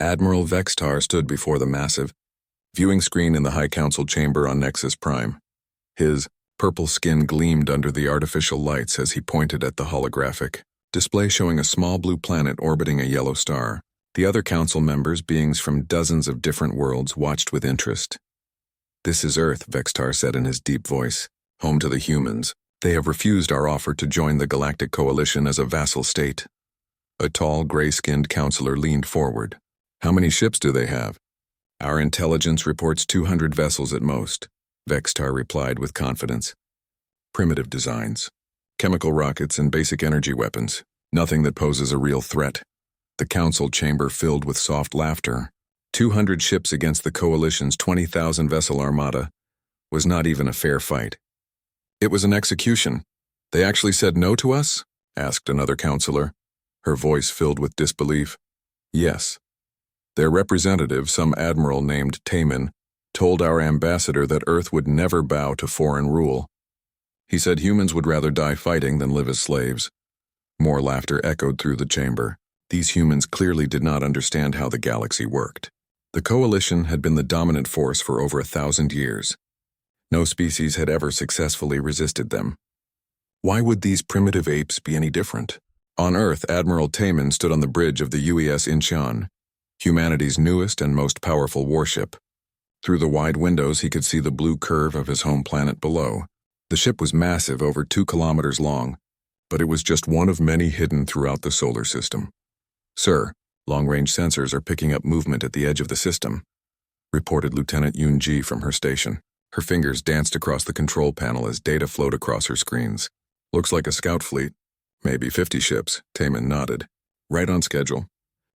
Admiral Vextar stood before the massive viewing screen in the High Council chamber on Nexus Prime. His purple skin gleamed under the artificial lights as he pointed at the holographic display showing a small blue planet orbiting a yellow star. The other council members, beings from dozens of different worlds, watched with interest. "This is Earth," Vextar said in his deep voice, "home to the humans. They have refused our offer to join the Galactic Coalition as a vassal state." A tall, gray-skinned counselor leaned forward. "How many ships do they have?" "Our intelligence reports 200 vessels at most," Vextar replied with confidence. "Primitive designs. Chemical rockets and basic energy weapons. Nothing that poses a real threat." The council chamber filled with soft laughter. 200 ships against the Coalition's 20,000 vessel armada was not even a fair fight. "It was an execution. They actually said no to us?" asked another counselor, her voice filled with disbelief. "Yes. Their representative, some admiral named Taman, told our ambassador that Earth would never bow to foreign rule. He said humans would rather die fighting than live as slaves." More laughter echoed through the chamber. These humans clearly did not understand how the galaxy worked. The Coalition had been the dominant force for over 1,000 years. No species had ever successfully resisted them. Why would these primitive apes be any different? On Earth, Admiral Taman stood on the bridge of the UES Incheon, humanity's newest and most powerful warship. Through the wide windows, he could see the blue curve of his home planet below. The ship was massive, over 2 kilometers long, but it was just one of many hidden throughout the solar system. "Sir, long-range sensors are picking up movement at the edge of the system," reported Lieutenant Yoon-ji from her station. Her fingers danced across the control panel as data flowed across her screens. "Looks like a scout fleet. Maybe 50 ships," Taman nodded. "Right on schedule.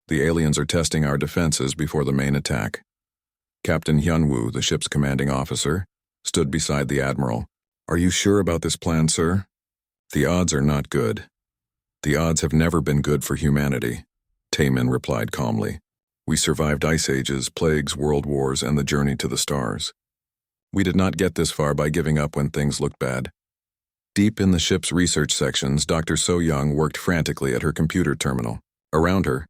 The aliens are testing our defenses before the main attack." Captain Hyunwoo, the ship's commanding officer, stood beside the admiral. "Are you sure about this plan, sir?" "The odds are not good. The odds have never been good for humanity," Taman replied calmly. "We survived ice ages, plagues, world wars, and the journey to the stars. We did not get this far by giving up when things looked bad." Deep in the ship's research sections, Dr. So-young worked frantically at her computer terminal. Around her,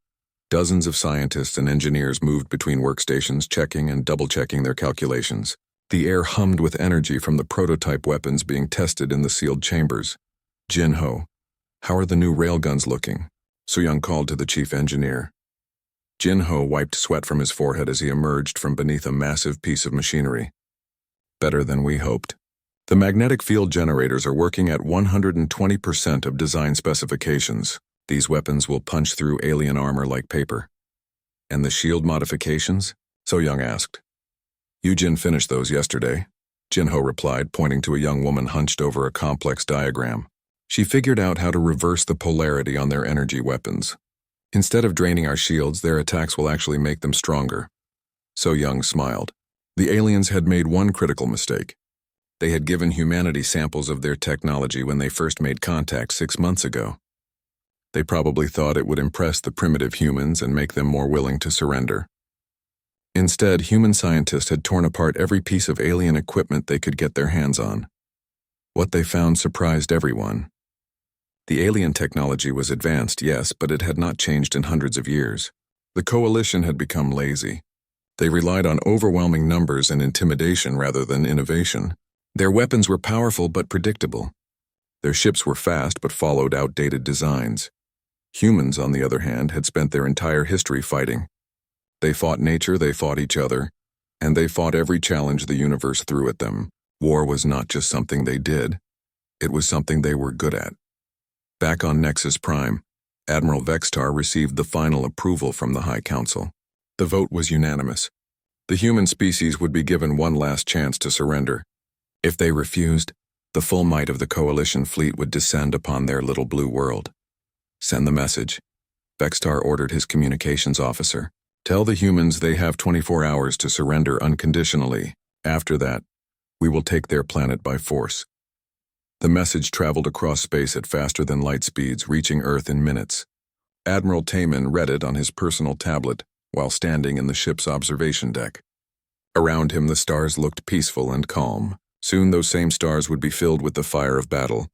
dozens of scientists and engineers moved between workstations, checking and double-checking their calculations. The air hummed with energy from the prototype weapons being tested in the sealed chambers. "Jin-ho, how are the new railguns looking?" So-young called to the chief engineer. Jin-ho wiped sweat from his forehead as he emerged from beneath a massive piece of machinery. "Better than we hoped. The magnetic field generators are working at 120% of design specifications. These weapons will punch through alien armor like paper." "And the shield modifications?" So-young asked. "Yujin finished those yesterday," Jin-ho replied, pointing to a young woman hunched over a complex diagram. "She figured out how to reverse the polarity on their energy weapons. Instead of draining our shields, their attacks will actually make them stronger." So-young smiled. The aliens had made one critical mistake. They had given humanity samples of their technology when they first made contact 6 months ago. They probably thought it would impress the primitive humans and make them more willing to surrender. Instead, human scientists had torn apart every piece of alien equipment they could get their hands on. What they found surprised everyone. The alien technology was advanced, yes, but it had not changed in hundreds of years. The Coalition had become lazy. They relied on overwhelming numbers and intimidation rather than innovation. Their weapons were powerful but predictable. Their ships were fast but followed outdated designs. Humans, on the other hand, had spent their entire history fighting. They fought nature, they fought each other, and they fought every challenge the universe threw at them. War was not just something they did, it was something they were good at. Back on Nexus Prime, Admiral Vextar received the final approval from the High Council. The vote was unanimous. The human species would be given one last chance to surrender. If they refused, the full might of the Coalition fleet would descend upon their little blue world. "Send the message," Vextar ordered his communications officer. "Tell the humans they have 24 hours to surrender unconditionally. After that, we will take their planet by force." The message traveled across space at faster than light speeds, reaching Earth in minutes. Admiral Taman read it on his personal tablet while standing in the ship's observation deck. Around him, the stars looked peaceful and calm. Soon those same stars would be filled with the fire of battle.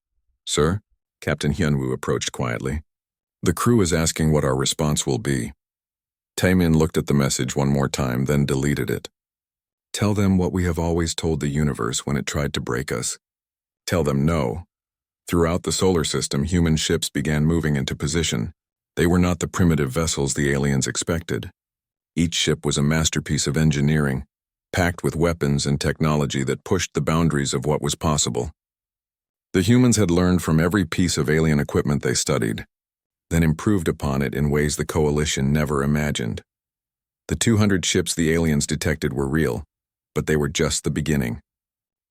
"Sir?" Captain Hyunwoo approached quietly. "The crew is asking what our response will be." Taemin looked at the message one more time, then deleted it. Tell them what we have always told the universe when it tried to break us. Tell them no. Throughout the solar system, human ships began moving into position. They were not the primitive vessels the aliens expected. Each ship was a masterpiece of engineering, packed with weapons and technology that pushed the boundaries of what was possible. The humans had learned from every piece of alien equipment they studied, then improved upon it in ways the Coalition never imagined. The 200 ships the aliens detected were real, but they were just the beginning.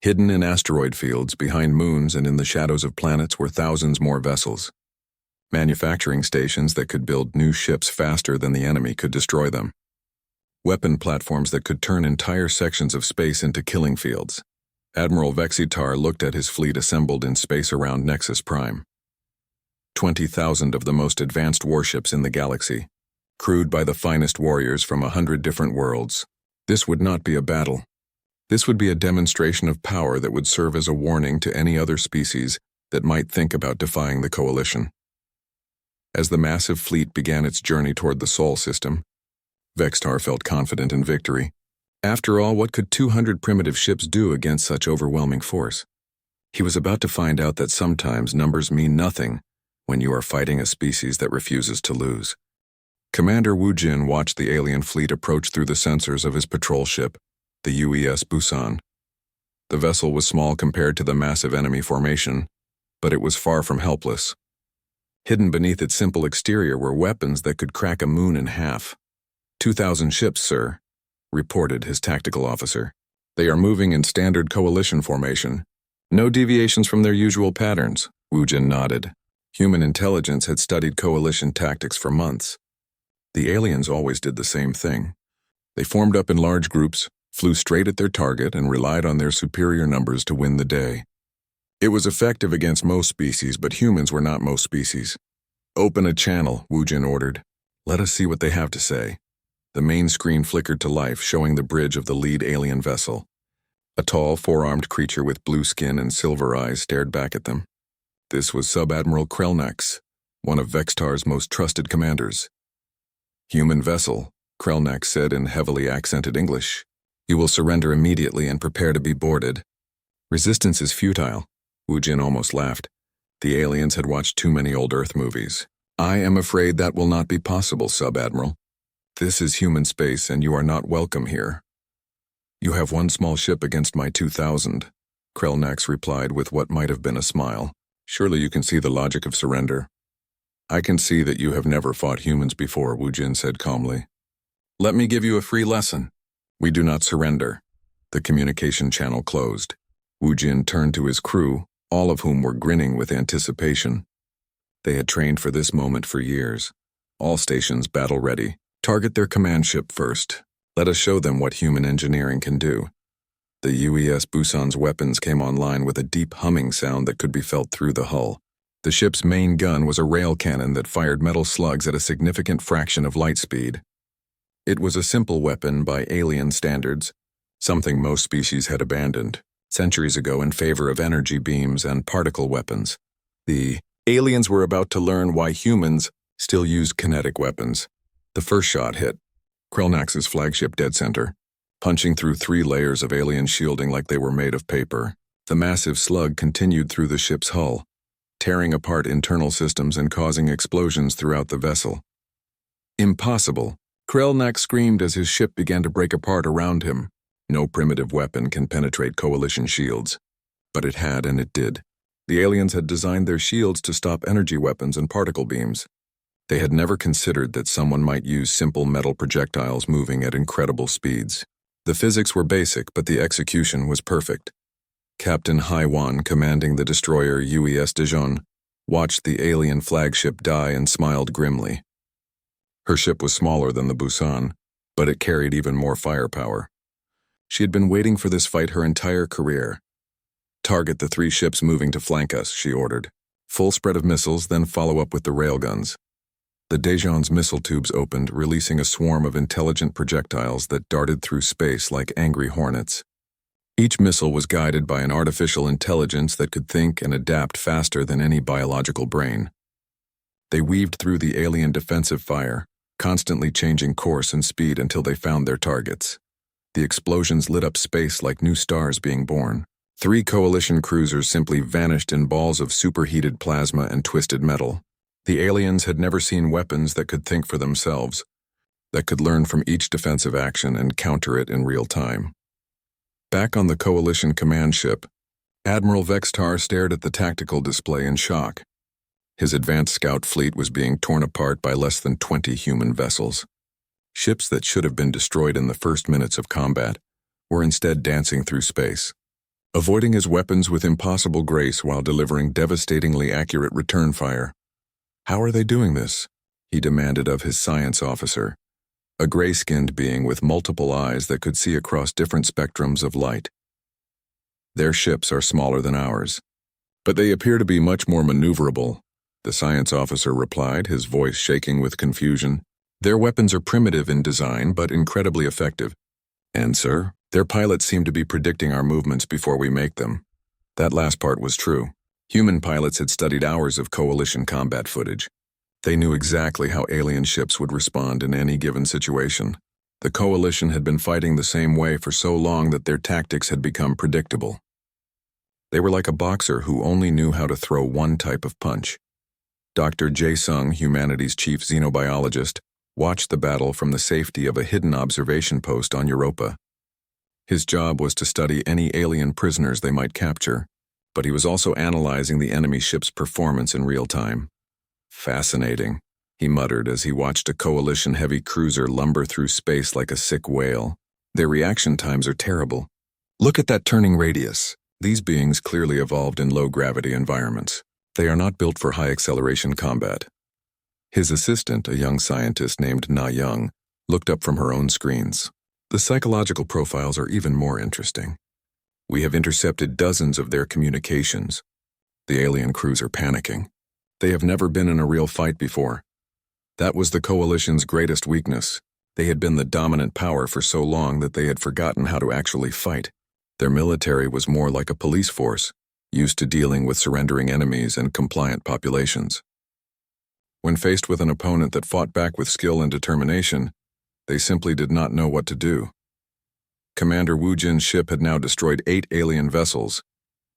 Hidden in asteroid fields, behind moons, and in the shadows of planets were thousands more vessels. Manufacturing stations that could build new ships faster than the enemy could destroy them. Weapon platforms that could turn entire sections of space into killing fields. Admiral Vexitar looked at his fleet assembled in space around Nexus Prime. 20,000 of the most advanced warships in the galaxy, crewed by the finest warriors from 100 different worlds. This would not be a battle. This would be a demonstration of power that would serve as a warning to any other species that might think about defying the Coalition. As the massive fleet began its journey toward the Sol system, Vextar felt confident in victory. After all, what could 200 primitive ships do against such overwhelming force? He was about to find out that sometimes numbers mean nothing when you are fighting a species that refuses to lose. Commander Wu Jin watched the alien fleet approach through the sensors of his patrol ship, the UES Busan. The vessel was small compared to the massive enemy formation, but it was far from helpless. Hidden beneath its simple exterior were weapons that could crack a moon in half. 2,000 ships, sir, reported his tactical officer. They are moving in standard coalition formation. No deviations from their usual patterns, Wu Jin nodded. Human intelligence had studied coalition tactics for months. The aliens always did the same thing. They formed up in large groups, flew straight at their target, and relied on their superior numbers to win the day. It was effective against most species, but humans were not most species. Open a channel, Wu Jin ordered. Let us see what they have to say. The main screen flickered to life, showing the bridge of the lead alien vessel. A tall, four-armed creature with blue skin and silver eyes stared back at them. This was Sub-Admiral Krelnax, one of Vextar's most trusted commanders. Human vessel, Krelnax said in heavily accented English. You will surrender immediately and prepare to be boarded. Resistance is futile, Wu Jin almost laughed. The aliens had watched too many old Earth movies. I am afraid that will not be possible, Sub-Admiral. This is human space and you are not welcome here. You have one small ship against my 2,000, Krelnax replied with what might have been a smile. Surely you can see the logic of surrender. I can see that you have never fought humans before, Wu Jin said calmly. Let me give you a free lesson. We do not surrender. The communication channel closed. Wu Jin turned to his crew, all of whom were grinning with anticipation. They had trained for this moment for years. All stations battle ready. Target their command ship first. Let us show them what human engineering can do. The UES Busan's weapons came online with a deep humming sound that could be felt through the hull. The ship's main gun was a rail cannon that fired metal slugs at a significant fraction of light speed. It was a simple weapon by alien standards, something most species had abandoned centuries ago in favor of energy beams and particle weapons. The aliens were about to learn why humans still used kinetic weapons. The first shot hit Krelnax's flagship dead center, punching through 3 layers of alien shielding like they were made of paper. The massive slug continued through the ship's hull, tearing apart internal systems and causing explosions throughout the vessel. Impossible, Krelnax screamed as his ship began to break apart around him. No primitive weapon can penetrate coalition shields. But it had, and it did. The aliens had designed their shields to stop energy weapons and particle beams. They had never considered that someone might use simple metal projectiles moving at incredible speeds. The physics were basic, but the execution was perfect. Captain Haiwan, commanding the destroyer UES Dijon, watched the alien flagship die and smiled grimly. Her ship was smaller than the Busan, but it carried even more firepower. She had been waiting for this fight her entire career. Target the 3 ships moving to flank us, she ordered. Full spread of missiles, then follow up with the railguns. The Dijon's missile tubes opened, releasing a swarm of intelligent projectiles that darted through space like angry hornets. Each missile was guided by an artificial intelligence that could think and adapt faster than any biological brain. They weaved through the alien defensive fire, constantly changing course and speed until they found their targets. The explosions lit up space like new stars being born. 3 Coalition cruisers simply vanished in balls of superheated plasma and twisted metal. The aliens had never seen weapons that could think for themselves, that could learn from each defensive action and counter it in real time. Back on the Coalition command ship, Admiral Vextar stared at the tactical display in shock. His advanced scout fleet was being torn apart by less than 20 human vessels. Ships that should have been destroyed in the first minutes of combat were instead dancing through space, avoiding his weapons with impossible grace while delivering devastatingly accurate return fire. "How are they doing this?" he demanded of his science officer, a gray-skinned being with multiple eyes that could see across different spectrums of light. "Their ships are smaller than ours, but they appear to be much more maneuverable," the science officer replied, his voice shaking with confusion. "Their weapons are primitive in design, but incredibly effective. And, sir, their pilots seem to be predicting our movements before we make them." That last part was true. Human pilots had studied hours of Coalition combat footage. They knew exactly how alien ships would respond in any given situation. The Coalition had been fighting the same way for so long that their tactics had become predictable. They were like a boxer who only knew how to throw one type of punch. Dr. Jae-sung, humanity's chief xenobiologist, watched the battle from the safety of a hidden observation post on Europa. His job was to study any alien prisoners they might capture, but he was also analyzing the enemy ship's performance in real time. "Fascinating," he muttered as he watched a Coalition heavy cruiser lumber through space like a sick whale. "Their reaction times are terrible. Look at that turning radius." These beings clearly evolved in low-gravity environments. They are not built for high-acceleration combat. His assistant, a young scientist named Na Young, looked up from her own screens. "The psychological profiles are even more interesting. We have intercepted dozens of their communications." The alien crews are panicking. They have never been in a real fight before. That was the Coalition's greatest weakness. They had been the dominant power for so long that they had forgotten how to actually fight. Their military was more like a police force, used to dealing with surrendering enemies and compliant populations. When faced with an opponent that fought back with skill and determination, they simply did not know what to do. Commander Wu Jin's ship had now destroyed 8 alien vessels,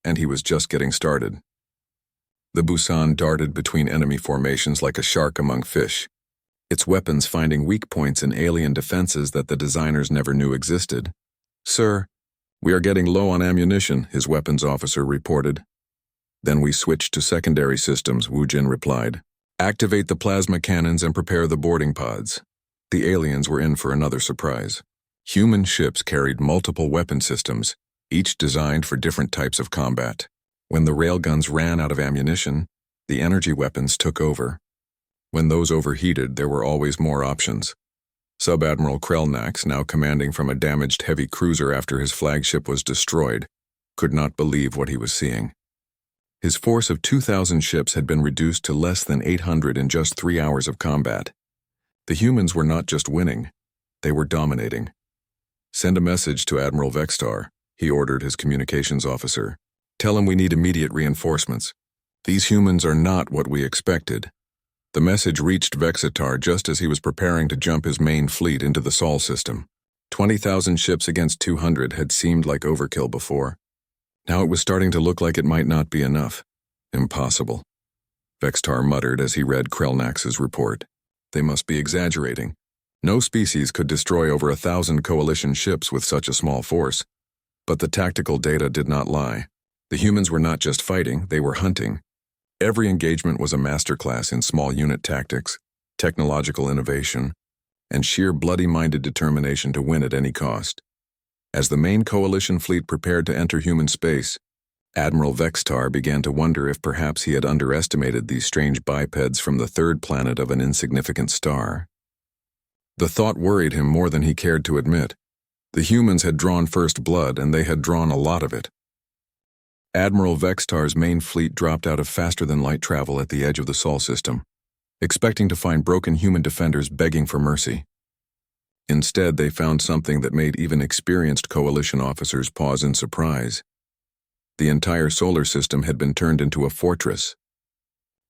and he was just getting started. The Busan darted between enemy formations like a shark among fish, its weapons finding weak points in alien defenses that the designers never knew existed. "Sir, we are getting low on ammunition," his weapons officer reported. "Then we switched to secondary systems," Wu Jin replied. "Activate the plasma cannons and prepare the boarding pods." The aliens were in for another surprise. Human ships carried multiple weapon systems, each designed for different types of combat. When the railguns ran out of ammunition, the energy weapons took over. When those overheated, there were always more options. Sub-Admiral Krelnax, now commanding from a damaged heavy cruiser after his flagship was destroyed, could not believe what he was seeing. His force of 2,000 ships had been reduced to less than 800 in just 3 hours of combat. The humans were not just winning, they were dominating. "Send a message to Admiral Vextar," he ordered his communications officer. "Tell him we need immediate reinforcements. These humans are not what we expected." The message reached Vexitar just as he was preparing to jump his main fleet into the Sol system. 20,000 ships against 200 had seemed like overkill before. Now it was starting to look like it might not be enough. "Impossible," Vextar muttered as he read Krelnax's report. "They must be exaggerating. No species could destroy over 1,000 Coalition ships with such a small force." But the tactical data did not lie. The humans were not just fighting, they were hunting. Every engagement was a masterclass in small unit tactics, technological innovation, and sheer bloody-minded determination to win at any cost. As the main Coalition fleet prepared to enter human space, Admiral Vextar began to wonder if perhaps he had underestimated these strange bipeds from the third planet of an insignificant star. The thought worried him more than he cared to admit. The humans had drawn first blood, and they had drawn a lot of it. Admiral Vextar's main fleet dropped out of faster-than-light travel at the edge of the Sol system, expecting to find broken human defenders begging for mercy. Instead, they found something that made even experienced Coalition officers pause in surprise. The entire solar system had been turned into a fortress.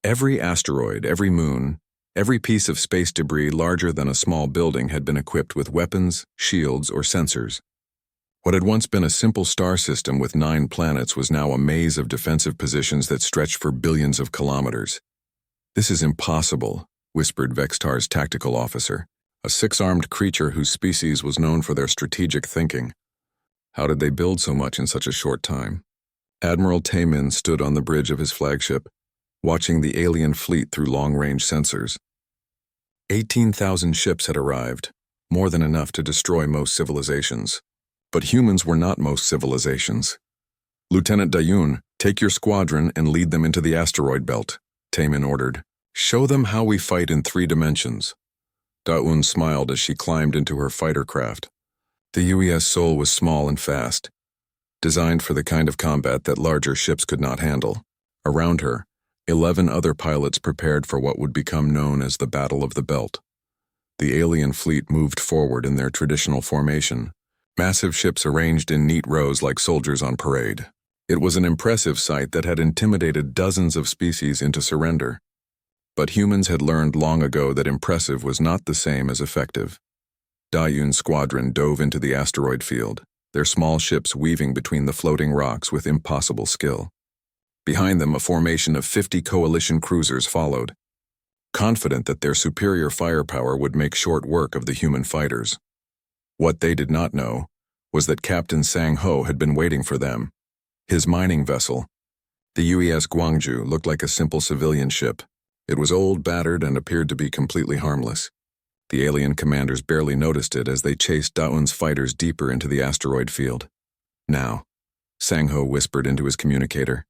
Every asteroid, every moon, Every piece of space debris larger than a small building had been equipped with weapons, shields, or sensors. What had once been a simple star system with 9 planets was now a maze of defensive positions that stretched for billions of kilometers. "This is impossible," whispered Vextar's tactical officer, a 6-armed creature whose species was known for their strategic thinking. How did they build so much in such a short time? Admiral Taemin stood on the bridge of his flagship, watching the alien fleet through long-range sensors. 18,000 ships had arrived, more than enough to destroy most civilizations. But humans were not most civilizations. "Lieutenant Dayun, take your squadron and lead them into the asteroid belt," Taemin ordered. "Show them how we fight in 3 dimensions." Dayun smiled as she climbed into her fighter craft. The UES Sol was small and fast, designed for the kind of combat that larger ships could not handle. Around her, 11 other pilots prepared for what would become known as the Battle of the Belt. The alien fleet moved forward in their traditional formation, massive ships arranged in neat rows like soldiers on parade. It was an impressive sight that had intimidated dozens of species into surrender. But humans had learned long ago that impressive was not the same as effective. Dayun's squadron dove into the asteroid field, their small ships weaving between the floating rocks with impossible skill. Behind them, a formation of 50 coalition cruisers followed, confident that their superior firepower would make short work of the human fighters. What they did not know was that Captain Sang-ho had been waiting for them. His mining vessel, the UES Gwangju, looked like a simple civilian ship. It was old, battered, and appeared to be completely harmless. The alien commanders barely noticed it as they chased Daun's fighters deeper into the asteroid field. "Now," Sang-ho whispered into his communicator.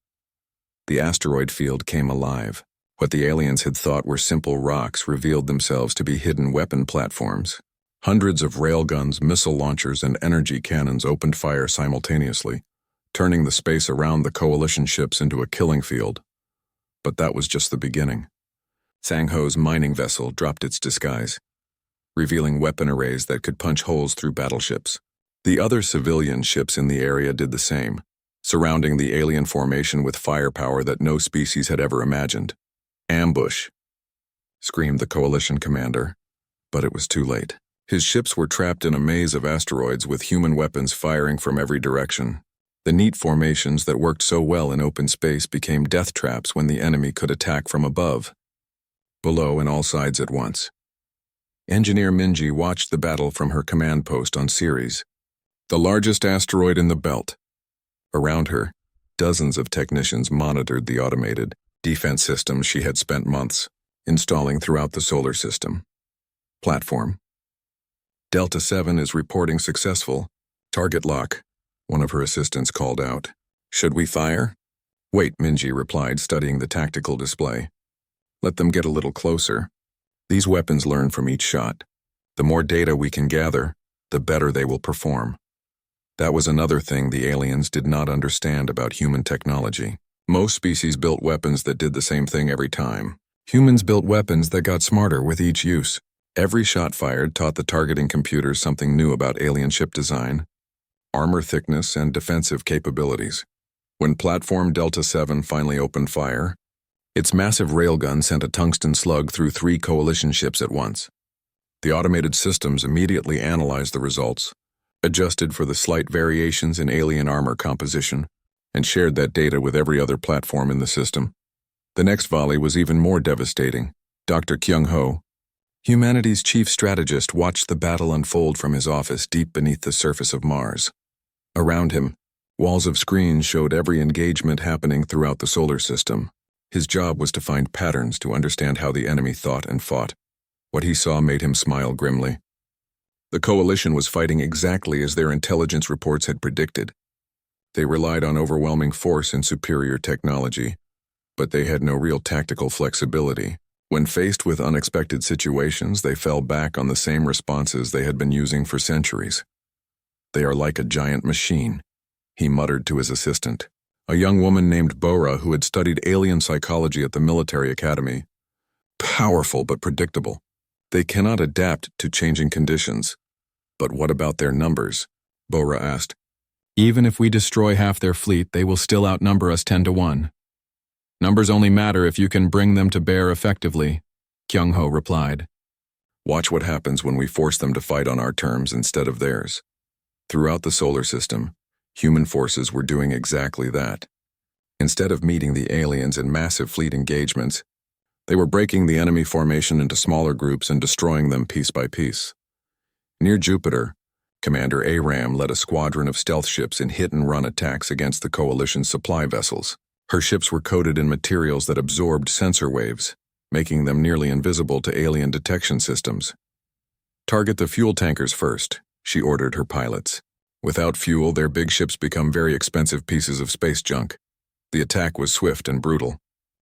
The asteroid field came alive. What the aliens had thought were simple rocks revealed themselves to be hidden weapon platforms. Hundreds of railguns, missile launchers, and energy cannons opened fire simultaneously, turning the space around the coalition ships into a killing field. But that was just the beginning. Sang-ho's mining vessel dropped its disguise, revealing weapon arrays that could punch holes through battleships. The other civilian ships in the area did the same, surrounding the alien formation with firepower that no species had ever imagined. "Ambush!" screamed the coalition commander, but it was too late. His ships were trapped in a maze of asteroids with human weapons firing from every direction. The neat formations that worked so well in open space became death traps when the enemy could attack from above, below, and all sides at once. Engineer Minji watched the battle from her command post on Ceres, the largest asteroid in the belt. Around her, dozens of technicians monitored the automated defense systems she had spent months installing throughout the solar system. Platform. "Delta 7 is reporting successful. Target lock," one of her assistants called out. "Should we fire?" "Wait," Minji replied, studying the tactical display. "Let them get a little closer. These weapons learn from each shot. The more data we can gather, the better they will perform." That was another thing the aliens did not understand about human technology. Most species built weapons that did the same thing every time. Humans built weapons that got smarter with each use. Every shot fired taught the targeting computers something new about alien ship design, armor thickness, and defensive capabilities. When Platform Delta 7 finally opened fire, its massive railgun sent a tungsten slug through 3 coalition ships at once. The automated systems immediately analyzed the results, adjusted for the slight variations in alien armor composition, and shared that data with every other platform in the system. The next volley was even more devastating. Dr. Kyung-ho, humanity's chief strategist, watched the battle unfold from his office deep beneath the surface of Mars. Around him, walls of screens showed every engagement happening throughout the solar system. His job was to find patterns to understand how the enemy thought and fought. What he saw made him smile grimly. The coalition was fighting exactly as their intelligence reports had predicted. They relied on overwhelming force and superior technology, but they had no real tactical flexibility. When faced with unexpected situations, they fell back on the same responses they had been using for centuries. "They are like a giant machine," he muttered to his assistant, a young woman named Bora who had studied alien psychology at the military academy. "Powerful but predictable. They cannot adapt to changing conditions." "But what about their numbers?" Bora asked. "Even if we destroy half their fleet, they will still outnumber us 10 to 1. Numbers only matter if you can bring them to bear effectively," Kyung-ho replied. Watch what happens when we force them to fight on our terms instead of theirs. Throughout the solar system, human forces were doing exactly that. Instead of meeting the aliens in massive fleet engagements, they were breaking the enemy formation into smaller groups and destroying them piece by piece. Near Jupiter, Commander Aram led a squadron of stealth ships in hit-and-run attacks against the Coalition's supply vessels. Her ships were coated in materials that absorbed sensor waves, making them nearly invisible to alien detection systems. Target the fuel tankers first, she ordered her pilots. Without fuel, their big ships become very expensive pieces of space junk. The attack was swift and brutal.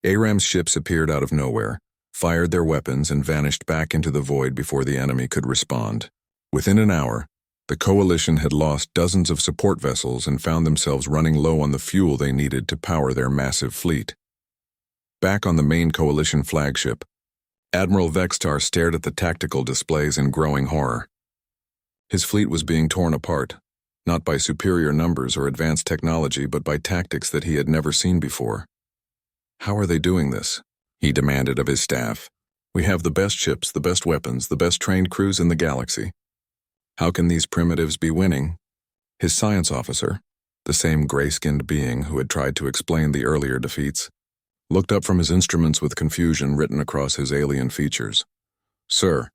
Aram's ships appeared out of nowhere, fired their weapons, and vanished back into the void before the enemy could respond. Within an hour, the Coalition had lost dozens of support vessels and found themselves running low on the fuel they needed to power their massive fleet. Back on the main Coalition flagship, Admiral Vextar stared at the tactical displays in growing horror. His fleet was being torn apart, not by superior numbers or advanced technology, but by tactics that he had never seen before. How are they doing this? He demanded of his staff. We have the best ships, the best weapons, the best trained crews in the galaxy. How can these primitives be winning? His science officer, the same gray-skinned being who had tried to explain the earlier defeats, looked up from his instruments with confusion written across his alien features. Sir,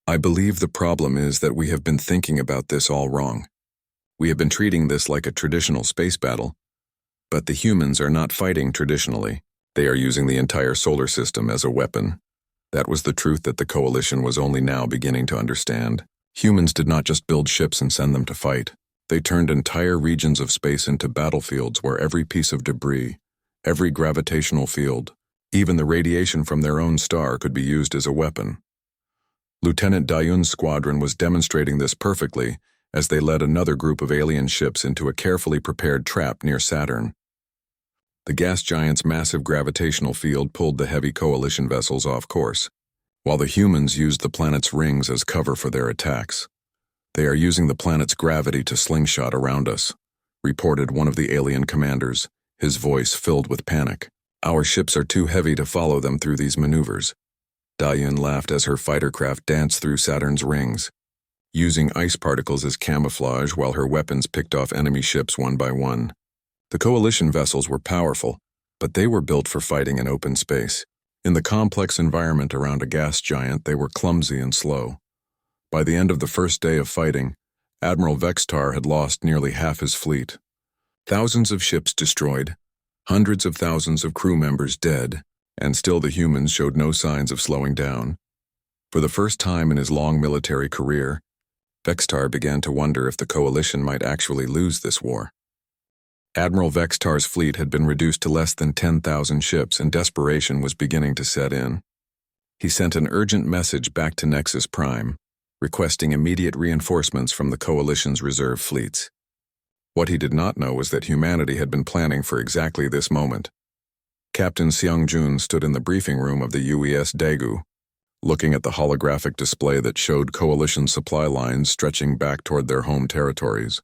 I believe the problem is that we have been thinking about this all wrong. We have been treating this like a traditional space battle, but the humans are not fighting traditionally. They are using the entire solar system as a weapon. That was the truth that the Coalition was only now beginning to understand. Humans did not just build ships and send them to fight. They turned entire regions of space into battlefields where every piece of debris, every gravitational field, even the radiation from their own star could be used as a weapon. Lieutenant Dayun's squadron was demonstrating this perfectly as they led another group of alien ships into a carefully prepared trap near Saturn. The gas giant's massive gravitational field pulled the heavy Coalition vessels off course, while the humans used the planet's rings as cover for their attacks. They are using the planet's gravity to slingshot around us, reported one of the alien commanders, his voice filled with panic. Our ships are too heavy to follow them through these maneuvers. Dayun laughed as her fighter craft danced through Saturn's rings, using ice particles as camouflage while her weapons picked off enemy ships one by one. The Coalition vessels were powerful, but they were built for fighting in open space. In the complex environment around a gas giant, they were clumsy and slow. By the end of the first day of fighting, Admiral Vextar had lost nearly half his fleet. Thousands of ships destroyed, hundreds of thousands of crew members dead, and still the humans showed no signs of slowing down. For the first time in his long military career, Vextar began to wonder if the Coalition might actually lose this war. Admiral Vextar's fleet had been reduced to less than 10,000 ships, and desperation was beginning to set in. He sent an urgent message back to Nexus Prime, requesting immediate reinforcements from the Coalition's reserve fleets. What he did not know was that humanity had been planning for exactly this moment. Captain Seung-jun stood in the briefing room of the UES Daegu, looking at the holographic display that showed Coalition supply lines stretching back toward their home territories.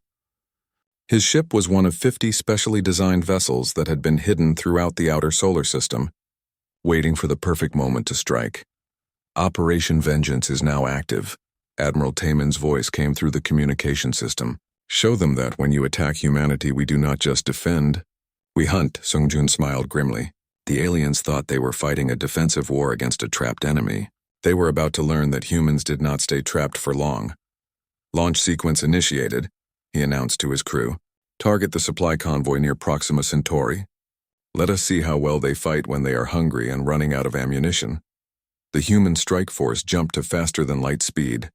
His ship was one of 50 specially designed vessels that had been hidden throughout the outer solar system, waiting for the perfect moment to strike. Operation Vengeance is now active. Admiral Taemin's voice came through the communication system. Show them that when you attack humanity, we do not just defend. We hunt, Seung-jun smiled grimly. The aliens thought they were fighting a defensive war against a trapped enemy. They were about to learn that humans did not stay trapped for long. Launch sequence initiated, he announced to his crew. Target the supply convoy near Proxima Centauri. Let us see how well they fight when they are hungry and running out of ammunition. The human strike force jumped to faster-than-light speed,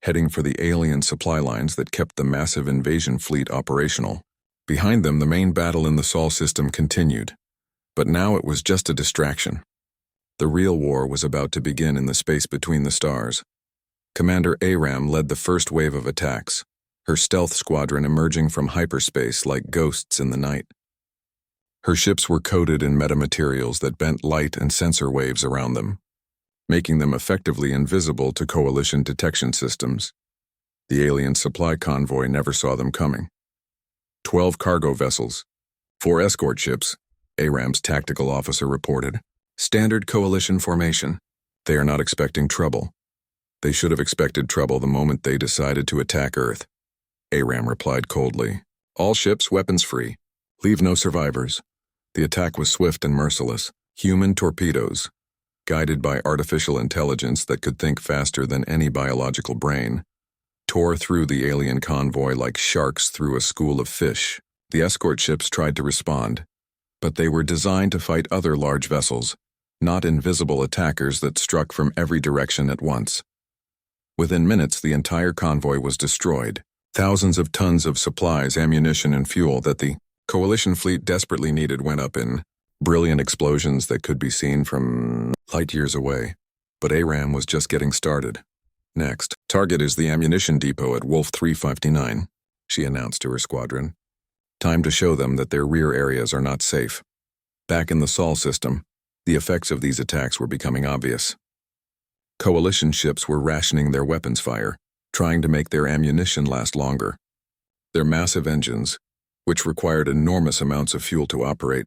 heading for the alien supply lines that kept the massive invasion fleet operational. Behind them, the main battle in the Sol system continued, but now it was just a distraction. The real war was about to begin in the space between the stars. Commander Aram led the first wave of attacks, her stealth squadron emerging from hyperspace like ghosts in the night. Her ships were coated in metamaterials that bent light and sensor waves around them, making them effectively invisible to Coalition detection systems. The alien supply convoy never saw them coming. 12 cargo vessels, 4 escort ships, Aram's tactical officer reported. Standard Coalition formation. They are not expecting trouble. They should have expected trouble the moment they decided to attack Earth. Aram replied coldly. All ships weapons-free. Leave no survivors. The attack was swift and merciless. Human torpedoes, guided by artificial intelligence that could think faster than any biological brain, tore through the alien convoy like sharks through a school of fish. The escort ships tried to respond, but they were designed to fight other large vessels, not invisible attackers that struck from every direction at once. Within minutes, the entire convoy was destroyed. Thousands of tons of supplies, ammunition, and fuel that the coalition fleet desperately needed went up in brilliant explosions that could be seen from light years away. But Aram was just getting started. Next, target is the ammunition depot at Wolf 359, she announced to her squadron. Time to show them that their rear areas are not safe. Back in the Sol system, the effects of these attacks were becoming obvious. Coalition ships were rationing their weapons fire, trying to make their ammunition last longer. Their massive engines, which required enormous amounts of fuel to operate,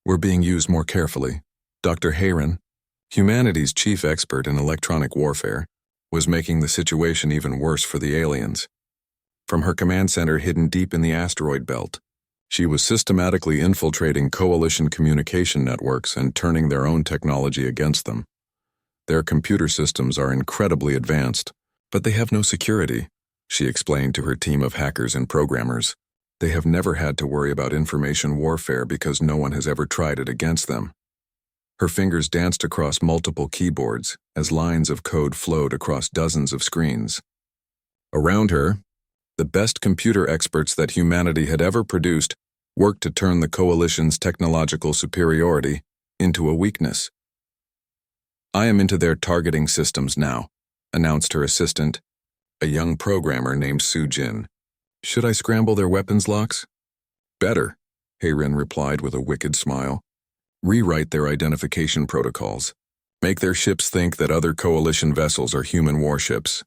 were being used more carefully. Dr. Hayron, humanity's chief expert in electronic warfare, was making the situation even worse for the aliens. From her command center hidden deep in the asteroid belt, she was systematically infiltrating coalition communication networks and turning their own technology against them. Their computer systems are incredibly advanced, but they have no security, she explained to her team of hackers and programmers. They have never had to worry about information warfare because no one has ever tried it against them. Her fingers danced across multiple keyboards as lines of code flowed across dozens of screens. Around her, the best computer experts that humanity had ever produced worked to turn the coalition's technological superiority into a weakness. I am into their targeting systems now, announced her assistant, a young programmer named Su Jin. Should I scramble their weapons locks? Better, Hayren replied with a wicked smile. Rewrite their identification protocols. Make their ships think that other coalition vessels are human warships.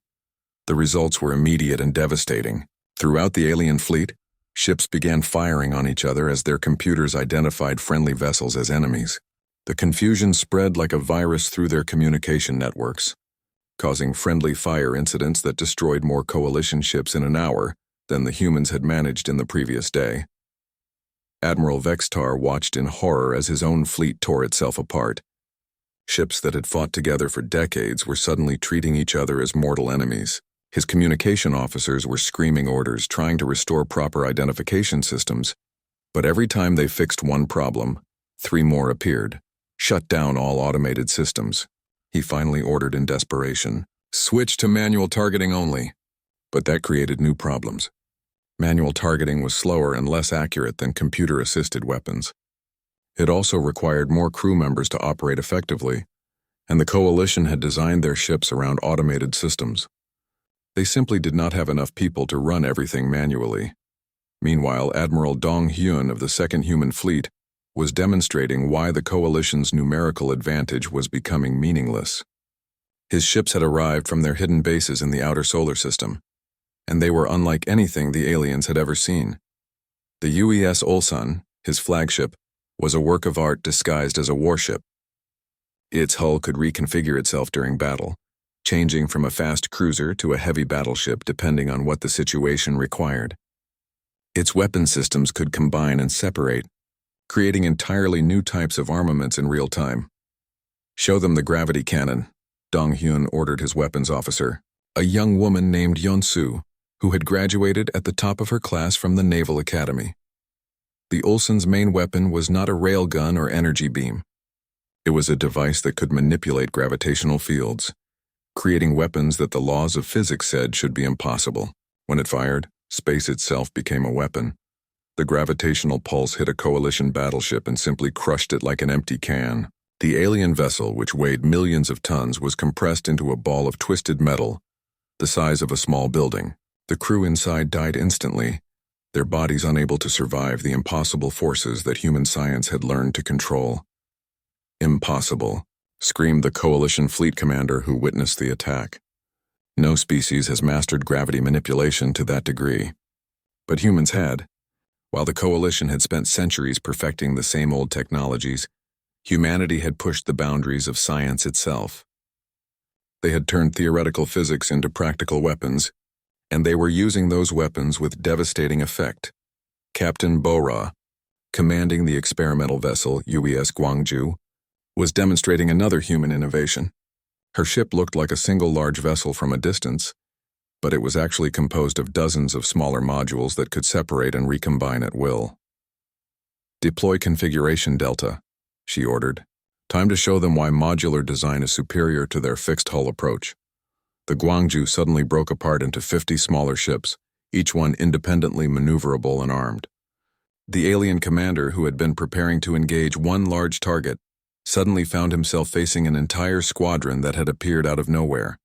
The results were immediate and devastating. Throughout the alien fleet, ships began firing on each other as their computers identified friendly vessels as enemies. The confusion spread like a virus through their communication networks, causing friendly fire incidents that destroyed more coalition ships in an hour than the humans had managed in the previous day. Admiral Vextar watched in horror as his own fleet tore itself apart. Ships that had fought together for decades were suddenly treating each other as mortal enemies. His communication officers were screaming orders, trying to restore proper identification systems, but every time they fixed one problem, 3 more appeared. Shut down all automated systems. He finally ordered in desperation. Switch to manual targeting only. But that created new problems. Manual targeting was slower and less accurate than computer-assisted weapons. It also required more crew members to operate effectively, and the coalition had designed their ships around automated systems. They simply did not have enough people to run everything manually. Meanwhile, Admiral Dong Hyun of the 2nd Human Fleet was demonstrating why the coalition's numerical advantage was becoming meaningless. His ships had arrived from their hidden bases in the outer solar system, and they were unlike anything the aliens had ever seen. The UES Ulsan, his flagship, was a work of art disguised as a warship. Its hull could reconfigure itself during battle, changing from a fast cruiser to a heavy battleship depending on what the situation required. Its weapon systems could combine and separate, creating entirely new types of armaments in real time. Show them the gravity cannon, Dong Hyun ordered his weapons officer, a young woman named Yeon-su, who had graduated at the top of her class from the Naval Academy. The Ulsan's main weapon was not a railgun or energy beam. It was a device that could manipulate gravitational fields, creating weapons that the laws of physics said should be impossible. When it fired, space itself became a weapon. The gravitational pulse hit a coalition battleship and simply crushed it like an empty can. The alien vessel, which weighed millions of tons, was compressed into a ball of twisted metal, the size of a small building. The crew inside died instantly, their bodies unable to survive the impossible forces that human science had learned to control. Impossible, screamed the coalition fleet commander who witnessed the attack. No species has mastered gravity manipulation to that degree. But humans had. While the coalition had spent centuries perfecting the same old technologies, humanity had pushed the boundaries of science itself. They had turned theoretical physics into practical weapons, and they were using those weapons with devastating effect. Captain Bora, commanding the experimental vessel UES Guangzhou, was demonstrating another human innovation. Her ship looked like a single large vessel from a distance, but it was actually composed of dozens of smaller modules that could separate and recombine at will. "Deploy configuration delta," she ordered. "Time to show them why modular design is superior to their fixed hull approach." The Guangzhou suddenly broke apart into 50 smaller ships, each one independently maneuverable and armed. The alien commander, who had been preparing to engage one large target, suddenly found himself facing an entire squadron that had appeared out of nowhere.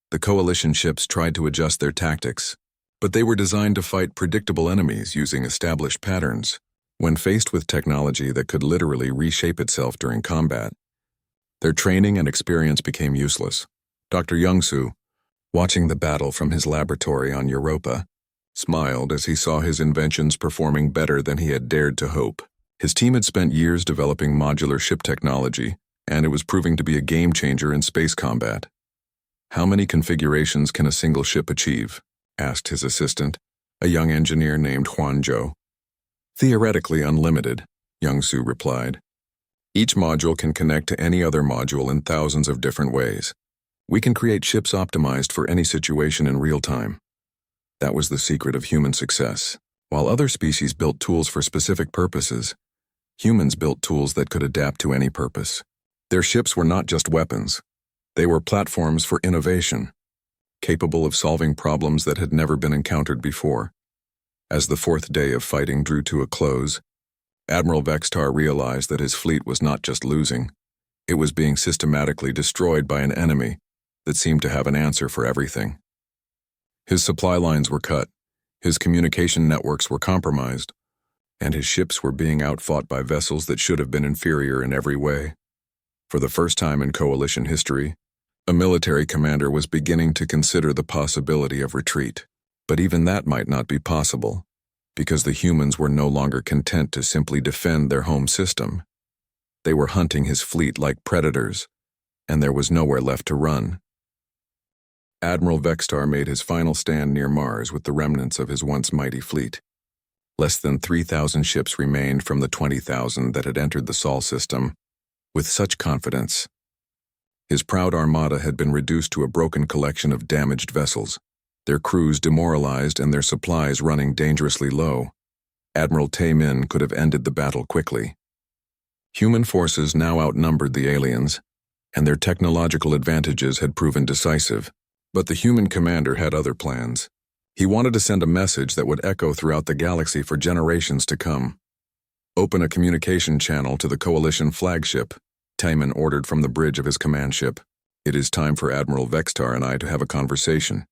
The coalition ships tried to adjust their tactics, but they were designed to fight predictable enemies using established patterns. When faced with technology that could literally reshape itself during combat, their training and experience became useless. Dr. Youngsu, watching the battle from his laboratory on Europa, smiled as he saw his inventions performing better than he had dared to hope. His team had spent years developing modular ship technology, and it was proving to be a game-changer in space combat. "How many configurations can a single ship achieve?" asked his assistant, a young engineer named Huanzhou. "Theoretically unlimited," Youngsu replied. "Each module can connect to any other module in thousands of different ways. We can create ships optimized for any situation in real time." That was the secret of human success. While other species built tools for specific purposes, humans built tools that could adapt to any purpose. Their ships were not just weapons. They were platforms for innovation, capable of solving problems that had never been encountered before. As the fourth day of fighting drew to a close, Admiral Vextar realized that his fleet was not just losing, it was being systematically destroyed by an enemy that seemed to have an answer for everything. His supply lines were cut, his communication networks were compromised, and his ships were being outfought by vessels that should have been inferior in every way. For the first time in coalition history, a military commander was beginning to consider the possibility of retreat. But even that might not be possible, because the humans were no longer content to simply defend their home system. They were hunting his fleet like predators, and there was nowhere left to run. Admiral Vextar made his final stand near Mars with the remnants of his once mighty fleet. Less than 3,000 ships remained from the 20,000 that had entered the Sol system with such confidence. His proud armada had been reduced to a broken collection of damaged vessels, their crews demoralized and their supplies running dangerously low. Admiral Min could have ended the battle quickly. Human forces now outnumbered the aliens, and their technological advantages had proven decisive. But the human commander had other plans. He wanted to send a message that would echo throughout the galaxy for generations to come. "Open a communication channel to the Coalition flagship," Min ordered from the bridge of his command ship. "It is time for Admiral Vextar and I to have a conversation."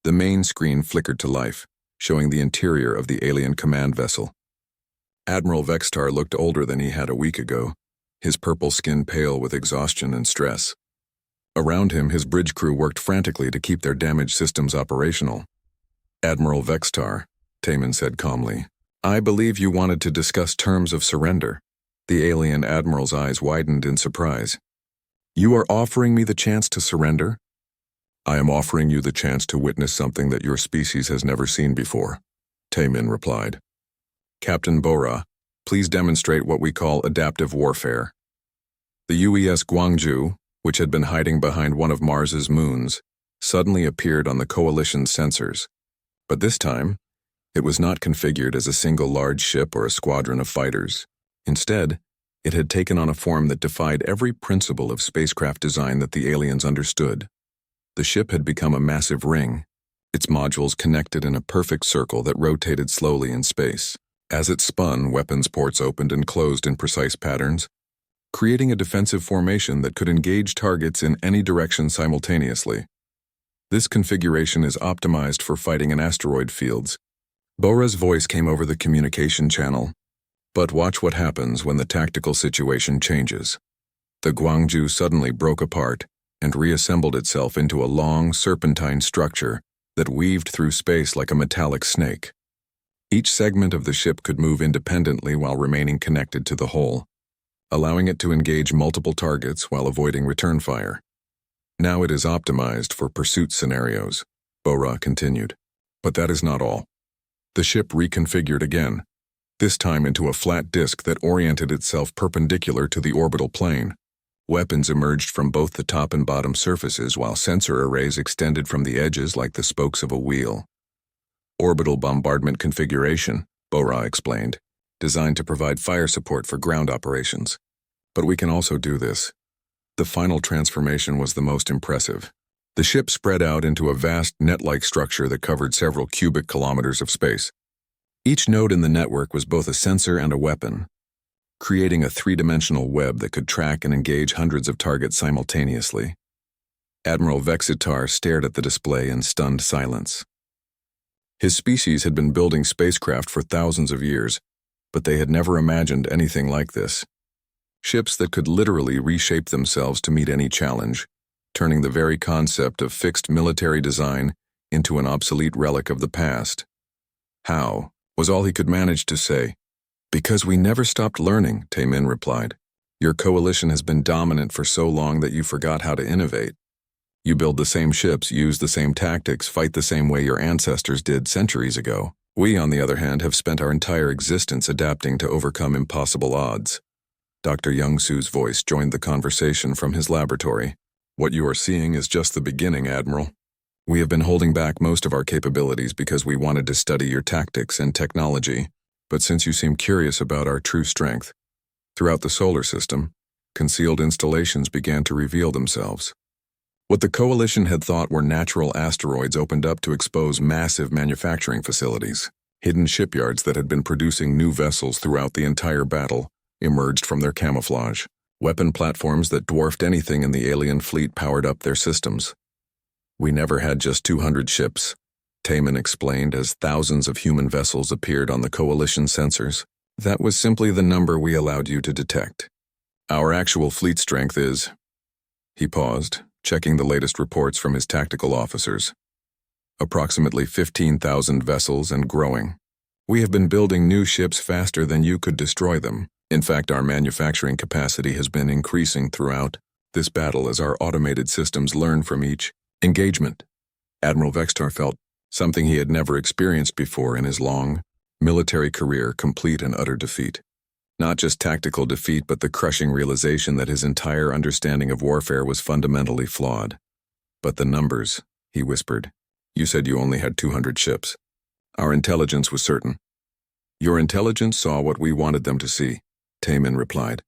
The main screen flickered to life, showing the interior of the alien command vessel. Admiral Vextar looked older than he had a week ago, his purple skin pale with exhaustion and stress. Around him, his bridge crew worked frantically to keep their damaged systems operational. "Admiral Vextar," Min said calmly, "I believe you wanted to discuss terms of surrender." The alien admiral's eyes widened in surprise. "You are offering me the chance to surrender?" "I am offering you the chance to witness something that your species has never seen before," Min replied. "Captain Bora, please demonstrate what we call adaptive warfare." The UES Guangzhou, which had been hiding behind one of Mars's moons, suddenly appeared on the Coalition's sensors. But this time, it was not configured as a single large ship or a squadron of fighters. Instead, it had taken on a form that defied every principle of spacecraft design that the aliens understood. The ship had become a massive ring, its modules connected in a perfect circle that rotated slowly in space. As it spun, weapons ports opened and closed in precise patterns, creating a defensive formation that could engage targets in any direction simultaneously. This configuration is optimized for fighting in asteroid fields. Bora's voice came over the communication channel. But watch what happens when the tactical situation changes. The Guangzhou suddenly broke apart and reassembled itself into a long, serpentine structure that weaved through space like a metallic snake. Each segment of the ship could move independently while remaining connected to the whole, allowing it to engage multiple targets while avoiding return fire. Now it is optimized for pursuit scenarios, Bora continued. But that is not all. The ship reconfigured again, this time into a flat disk that oriented itself perpendicular to the orbital plane. Weapons emerged from both the top and bottom surfaces, while sensor arrays extended from the edges like the spokes of a wheel. Orbital bombardment configuration, Bora explained, designed to provide fire support for ground operations. But we can also do this. The final transformation was the most impressive. The ship spread out into a vast net-like structure that covered several cubic kilometers of space. Each node in the network was both a sensor and a weapon, creating a three-dimensional web that could track and engage hundreds of targets simultaneously. Admiral Vexitar stared at the display in stunned silence. His species had been building spacecraft for thousands of years, but they had never imagined anything like this. Ships that could literally reshape themselves to meet any challenge, turning the very concept of fixed military design into an obsolete relic of the past. How, was all he could manage to say. Because we never stopped learning, Taemin replied. Your coalition has been dominant for so long that you forgot how to innovate. You build the same ships, use the same tactics, fight the same way your ancestors did centuries ago. We, on the other hand, have spent our entire existence adapting to overcome impossible odds. Dr. Youngsu's voice joined the conversation from his laboratory. What you are seeing is just the beginning, Admiral. We have been holding back most of our capabilities because we wanted to study your tactics and technology, but since you seem curious about our true strength, throughout the solar system, concealed installations began to reveal themselves. What the Coalition had thought were natural asteroids opened up to expose massive manufacturing facilities. Hidden shipyards that had been producing new vessels throughout the entire battle emerged from their camouflage. Weapon platforms that dwarfed anything in the alien fleet powered up their systems. We never had just 200 ships, Taemin explained as thousands of human vessels appeared on the Coalition sensors. That was simply the number we allowed you to detect. Our actual fleet strength is... He paused, checking the latest reports from his tactical officers. Approximately 15,000 vessels and growing. We have been building new ships faster than you could destroy them. In fact, our manufacturing capacity has been increasing throughout this battle as our automated systems learn from each engagement. Admiral Vexitar felt something he had never experienced before in his long military career: complete and utter defeat. Not just tactical defeat, but the crushing realization that his entire understanding of warfare was fundamentally flawed. But the numbers, he whispered. You said you only had 200 ships. Our intelligence was certain. Your intelligence saw what we wanted them to see, Taemin replied.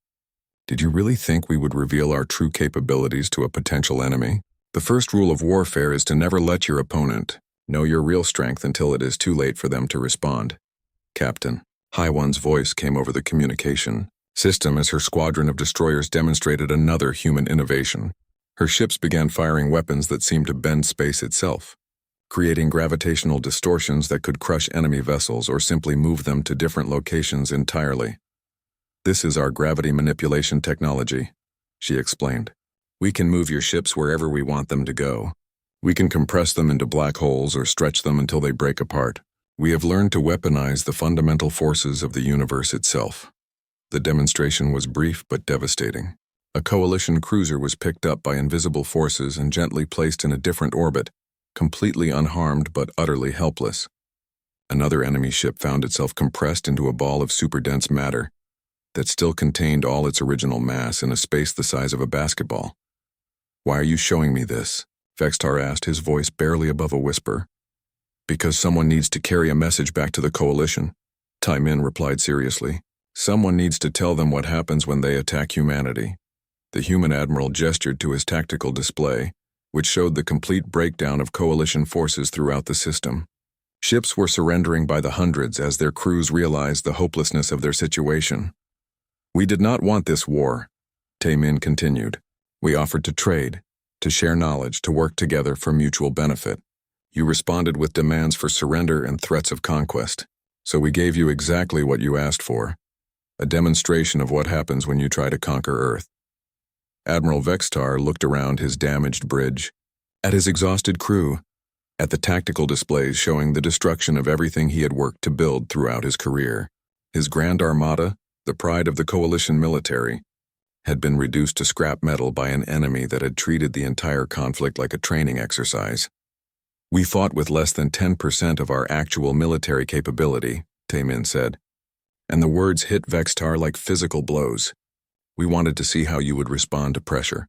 Did you really think we would reveal our true capabilities to a potential enemy? The first rule of warfare is to never let your opponent know your real strength until it is too late for them to respond. Captain, Haiwan's voice came over the communication system as her squadron of destroyers demonstrated another human innovation. Her ships began firing weapons that seemed to bend space itself, creating gravitational distortions that could crush enemy vessels or simply move them to different locations entirely. This is our gravity manipulation technology, she explained. We can move your ships wherever we want them to go. We can compress them into black holes or stretch them until they break apart. We have learned to weaponize the fundamental forces of the universe itself. The demonstration was brief but devastating. A Coalition cruiser was picked up by invisible forces and gently placed in a different orbit, completely unharmed but utterly helpless. Another enemy ship found itself compressed into a ball of superdense matter that still contained all its original mass in a space the size of a basketball. Why are you showing me this? Vexitar asked, his voice barely above a whisper. Because someone needs to carry a message back to the Coalition, Taemin replied seriously. Someone needs to tell them what happens when they attack humanity. The human admiral gestured to his tactical display, which showed the complete breakdown of Coalition forces throughout the system. Ships were surrendering by the hundreds as their crews realized the hopelessness of their situation. We did not want this war, Taemin continued. We offered to trade, to share knowledge, to work together for mutual benefit. You responded with demands for surrender and threats of conquest. So we gave you exactly what you asked for, a demonstration of what happens when you try to conquer Earth. Admiral Vexitar looked around his damaged bridge, at his exhausted crew, at the tactical displays showing the destruction of everything he had worked to build throughout his career. His Grand Armada, the pride of the Coalition military, had been reduced to scrap metal by an enemy that had treated the entire conflict like a training exercise. "We fought with less than 10% of our actual military capability," Taemin said, and the words hit Vextar like physical blows. "We wanted to see how you would respond to pressure,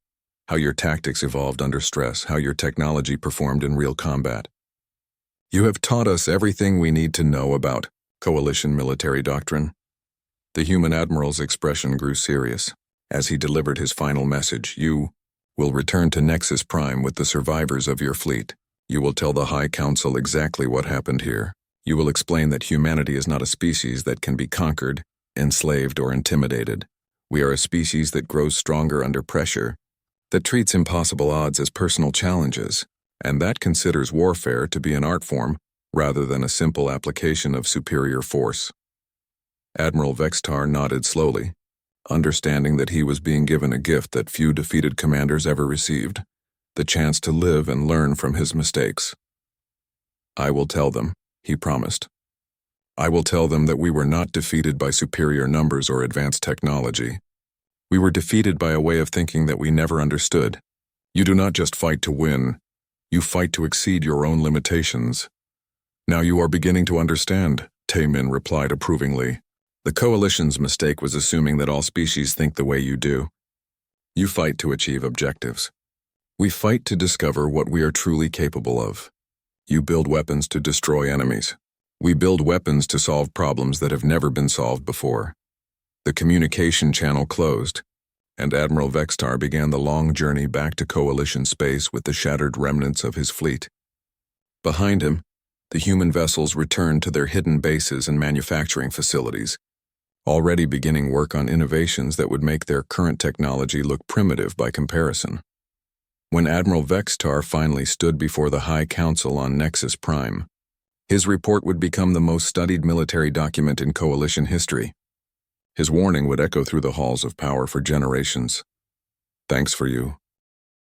how your tactics evolved under stress, how your technology performed in real combat. You have taught us everything we need to know about coalition military doctrine." The human admiral's expression grew serious as he delivered his final message. "You will return to Nexus Prime with the survivors of your fleet. You will tell the High Council exactly what happened here. You will explain that humanity is not a species that can be conquered, enslaved, or intimidated. We are a species that grows stronger under pressure, that treats impossible odds as personal challenges, and that considers warfare to be an art form rather than a simple application of superior force." Admiral Vextar nodded slowly, understanding that he was being given a gift that few defeated commanders ever received, the chance to live and learn from his mistakes. "I will tell them," he promised. "I will tell them that we were not defeated by superior numbers or advanced technology. We were defeated by a way of thinking that we never understood. You do not just fight to win, you fight to exceed your own limitations." "Now you are beginning to understand," Taemin replied approvingly. "The Coalition's mistake was assuming that all species think the way you do. You fight to achieve objectives. We fight to discover what we are truly capable of. You build weapons to destroy enemies. We build weapons to solve problems that have never been solved before." The communication channel closed, and Admiral Vextar began the long journey back to Coalition space with the shattered remnants of his fleet. Behind him, the human vessels returned to their hidden bases and manufacturing facilities, already beginning work on innovations that would make their current technology look primitive by comparison. When Admiral Vextar finally stood before the High Council on Nexus Prime, his report would become the most studied military document in Coalition history. His warning would echo through the halls of power for generations. "Thanks for you,